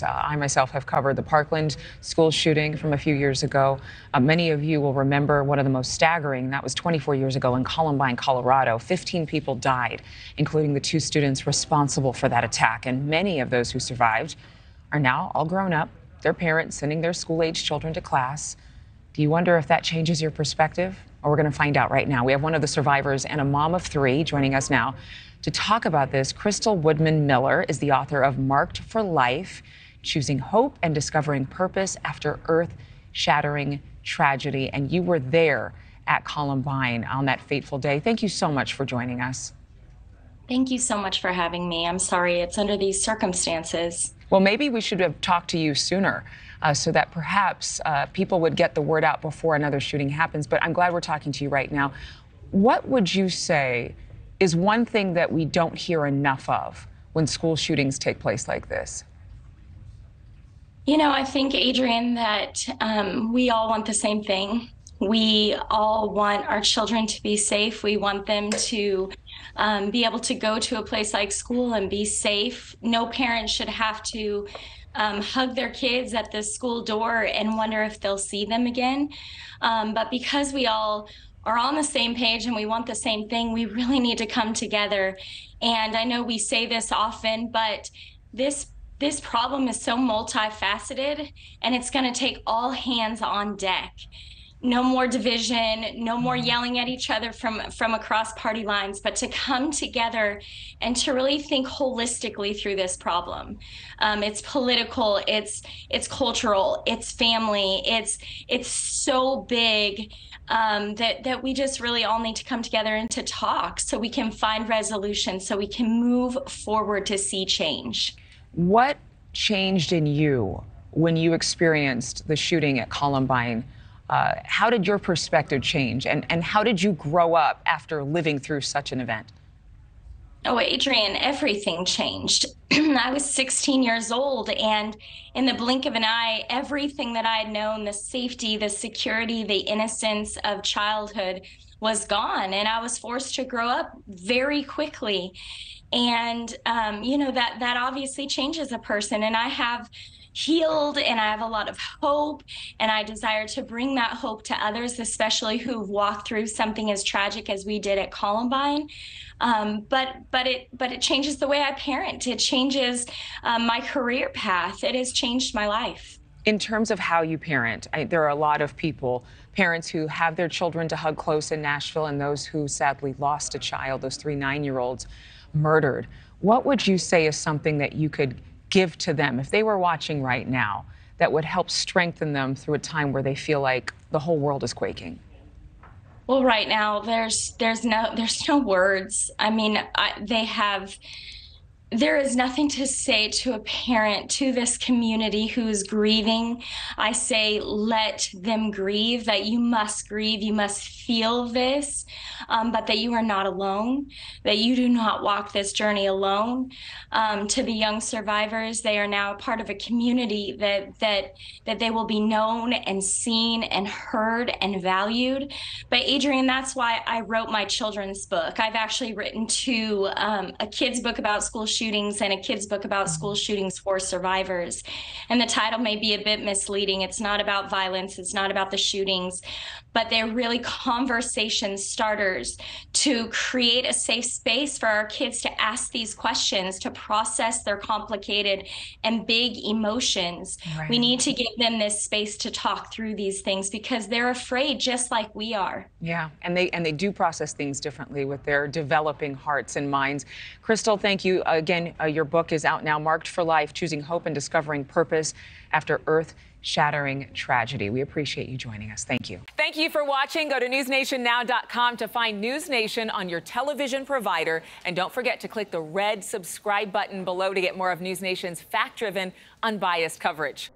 I myself have covered the Parkland school shooting from a few years ago. Many of you will remember one of the most staggering. That was 24 years ago in Columbine, Colorado. 15 people died, including the 2 students responsible for that attack. And many of those who survived are now all grown up, their parents sending their school-age children to class. Do you wonder if that changes your perspective? Well, we're going to find out right now. We have one of the survivors and a mom of 3 joining us now to talk about this. Woodman Miller is the author of Marked for Life, Choosing Hope and Discovering Purpose After Earth-Shattering Tragedy. And you were there at Columbine on that fateful day. Thank you so much for joining us. Thank you so much for having me. I'm sorry it's under these circumstances. Well, maybe we should have talked to you sooner so that perhaps people would get the word out before another shooting happens. But I'm glad we're talking to you right now. What would you say is one thing that we don't hear enough of when school shootings take place like this? You know, I think, Adrian, that we all want the same thing. We all want our children to be safe. We want them to be able to go to a place like school and be safe. No parent should have to hug their kids at the school door and wonder if they'll see them again. But because we all are on the same page and we want the same thing, we really need to come together. And I know we say this often, but this problem is so multifaceted, and it's going to take all hands on deck. No more division, no more yelling at each other from across party lines, but to come together and to really think holistically through this problem. It's political, it's cultural, it's family, it's so big that we just really all need to come together and to talk so we can find resolution, so we can move forward to see change. What changed in you when you experienced the shooting at Columbine? How did your perspective change, and how did you grow up after living through such an event? Oh, Adrian, everything changed. I was 16 years old, and in the blink of an eye, everything that I had known, the safety, the security, the innocence of childhood was gone, and I was forced to grow up very quickly. And, you know, that obviously changes a person, and I have healed and I have a lot of hope, and I desire to bring that hope to others, especially who've walked through something as tragic as we did at Columbine. But it changes the way I parent. It changes my career path. It has changed my life. In terms of how you parent, there are a lot of people, parents who have their children to hug close in Nashville, and those who sadly lost a child, those 3 9-year-olds murdered. What would you say is something that you could give to them if they were watching right now that would help strengthen them through a time where they feel like the whole world is quaking? Well, right now there's no words. I mean, there is nothing to say to a parent, to this community who is grieving. I say, let them grieve, that you must grieve, you must feel this, but that you are not alone, that you do not walk this journey alone. To the young survivors, they are now part of a community that they will be known and seen and heard and valued. But Adrian, that's why I wrote my children's book. I've actually written 2, a kid's book about school shootings and a kid's book about school shootings for survivors. And the title may be a bit misleading. It's not about violence. It's not about the shootings, but they're really conversation starters to create a safe space for our kids to ask these questions, to process their complicated and big emotions. Right. We need to give them this space to talk through these things because they're afraid just like we are. Yeah, and they do process things differently with their developing hearts and minds. Crystal, thank you. Again, your book is out now, Marked for Life, Choosing Hope and Discovering Purpose After Earth-Shattering Tragedy. We appreciate you joining us. Thank you. Thank you for watching. Go to newsnationnow.com to find NewsNation on your television provider. And don't forget to click the red subscribe button below to get more of NewsNation's fact-driven, unbiased coverage.